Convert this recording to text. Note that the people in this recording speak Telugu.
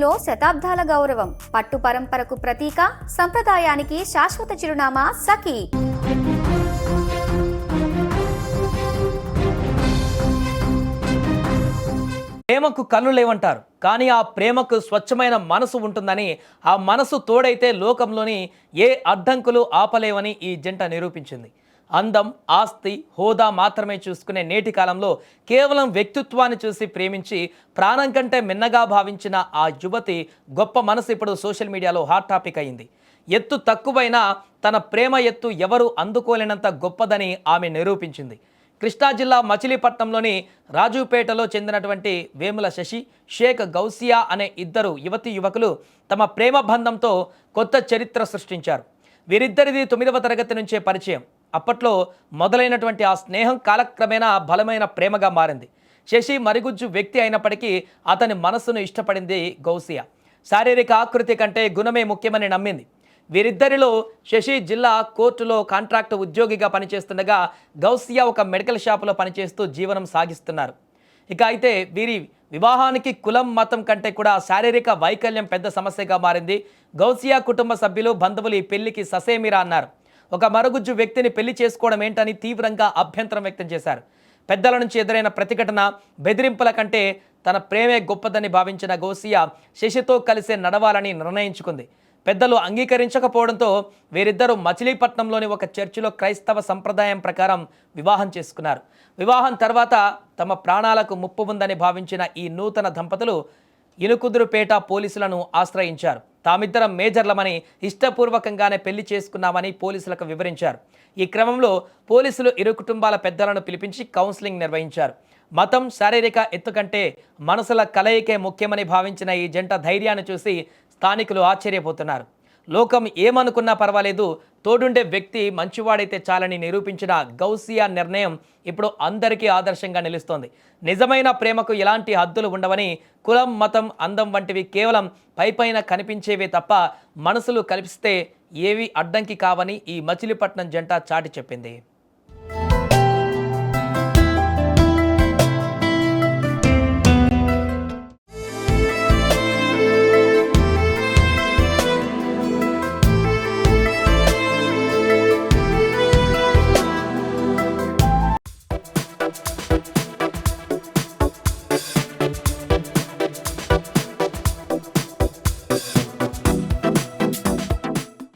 మనసులో శతాబ్దాల గౌరవం, పట్టు పరంపరకు ప్రతీక, సంప్రదాయానికి శాశ్వత చిరునామా సఖీ. ప్రేమకు కళ్ళు లేవంటారు, కానీ ఆ ప్రేమకు స్వచ్ఛమైన మనసు ఉంటుందని, ఆ మనసు తోడైతే లోకంలోని ఏ అడ్డంకులు ఆపలేవని ఈ జంట నిరూపించింది. అందం, ఆస్తి, హోదా మాత్రమే చూసుకునే నేటి కాలంలో కేవలం వ్యక్తిత్వాన్ని చూసి ప్రేమించి ప్రాణం కంటే మిన్నగా భావించిన ఆ యువతి గొప్ప మనసు ఇప్పుడు సోషల్ మీడియాలో హాట్ టాపిక్ అయింది. ఎత్తు తక్కువైనా తన ప్రేమ ఎత్తు ఎవరు అందుకోలేనంత గొప్పదని ఆమె నిరూపించింది. కృష్ణా జిల్లా మచిలీపట్నంలోని రాజుపేటలో చెందినటువంటి వేముల శశి, షేక్ గౌసియా అనే ఇద్దరు యువకులు తమ ప్రేమ బంధంతో కొత్త చరిత్ర సృష్టించారు. వీరిద్దరిది 9వ తరగతి నుంచే పరిచయం. అప్పట్లో మొదలైనటువంటి ఆ స్నేహం కాలక్రమేణా బలమైన ప్రేమగా మారింది. శశి మరిగుజ్జు వ్యక్తి అయినప్పటికీ అతని మనస్సును ఇష్టపడింది గౌసియా. శారీరక ఆకృతి కంటే గుణమే ముఖ్యమని నమ్మింది. వీరిద్దరిలో శశి జిల్లా కోర్టులో కాంట్రాక్టు ఉద్యోగిగా పనిచేస్తుండగా గౌసియా ఒక మెడికల్ షాపులో పనిచేస్తూ జీవనం సాగిస్తున్నారు. ఇక అయితే వీరి వివాహానికి కులం, మతం కంటే కూడా శారీరక వైకల్యం పెద్ద సమస్యగా మారింది. గౌసియా కుటుంబ సభ్యులు, బంధువులు ఈ పెళ్లికి ససేమిరా అన్నారు. ఒక మరుగుజ్జు వ్యక్తిని పెళ్లి చేసుకోవడం ఏంటని తీవ్రంగా అభ్యంతరం వ్యక్తం చేశారు. పెద్దల నుంచి ఎదురైన ప్రతిఘటన, బెదిరింపుల కంటే తన ప్రేమే గొప్పదని భావించిన గౌసియా శశితో కలిసే నడవాలని నిర్ణయించుకుంది. పెద్దలు అంగీకరించకపోవడంతో వీరిద్దరూ మచిలీపట్నంలోని ఒక చర్చిలో క్రైస్తవ సంప్రదాయం ప్రకారం వివాహం చేసుకున్నారు. వివాహం తర్వాత తమ ప్రాణాలకు ముప్పు ఉందని భావించిన ఈ నూతన దంపతులు ఇనుకుదురుపేట పోలీసులను ఆశ్రయించారు. తామిద్దరం మేజర్లమని, ఇష్టపూర్వకంగానే పెళ్లి చేసుకున్నామని పోలీసులకు వివరించారు. ఈ క్రమంలో పోలీసులు ఇరు కుటుంబాల పెద్దలను పిలిపించి కౌన్సిలింగ్ నిర్వహించారు. మతం, శారీరక ఎత్తు కంటే మనసుల కలయికే ముఖ్యమని భావించిన ఈ జంట ధైర్యాన్ని చూసి స్థానికులు ఆశ్చర్యపోతున్నారు. లోకం ఏమనుకున్నా పర్వాలేదు, తోడుండే వ్యక్తి మంచివాడైతే చాలని నిరూపించిన గౌసియా నిర్ణయం ఇప్పుడు అందరికీ ఆదర్శంగా నిలుస్తోంది. నిజమైన ప్రేమకు ఎలాంటి హద్దులు ఉండవని, కులం, మతం, అందం వంటివి కేవలం పైపైన కనిపించేవే తప్ప మనసులు కలిపిస్తే ఏవి అడ్డంకి కావని ఈ మచిలీపట్నం జంట చాటి చెప్పింది.